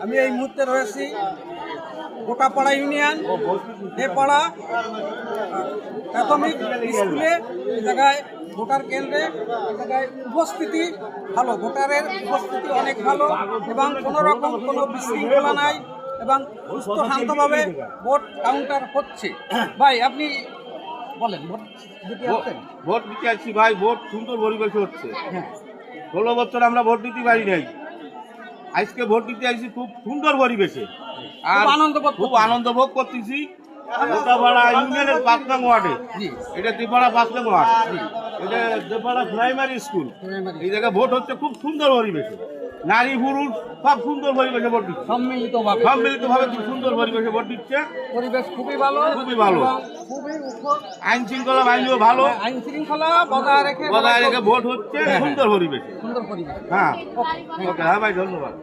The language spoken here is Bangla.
আমি এই মুহূর্তে রয়েছি গোটাপাড়া ইউনিয়ন পাড়া প্রাথমিক স্কুলে। এই জায়গায় ভোটার কেন্দ্রে এই জায়গায় উপস্থিতি ভালো, ভোটারের উপস্থিতি অনেক ভালো এবং কোনো রকম কোনো বিশৃঙ্খলা নাই এবং সুস্থ শান্তভাবে ভোট কাউন্টার হচ্ছে। ভাই আপনি বলেন, ভোট দিতে আসছেন? ভোট দিতে আসছি ভাই, ভোট সুন্দর পরিবেশ হচ্ছে। 16 বছর আমরা ভোট দিতে পারি নাই, আজকে ভোট দিতে আসছি খুব সুন্দর পরিবেশে আর খুব আনন্দ ভোগ করতেছি। গোটাপাড়া ইউনিয়নের 5 নং ওয়ার্ডে, এটা দেপাড়া 5 নং ওয়ার্ড, এটা দেপাড়া প্রাইমারি স্কুল। এই জায়গায় ভোট হচ্ছে খুব সুন্দর পরিবেশে, নারী পুরুষ সব সুন্দর পরিবেশে ভোট দিচ্ছে, সম্মিলিতভাবে খুব সুন্দর পরিবেশে ভোট দিচ্ছে। পরিবেশ খুবই ভালো, খুবই ভালো, খুবই আইন শৃঙ্খলা বাহিনীও ভালো, আইন শৃঙ্খলা বজায় রেখে ভোট হচ্ছে সুন্দর পরিবেশে। সুন্দর পরিবেশ। হ্যাঁ, ওকে, হ্যাঁ ভাই, ধন্যবাদ।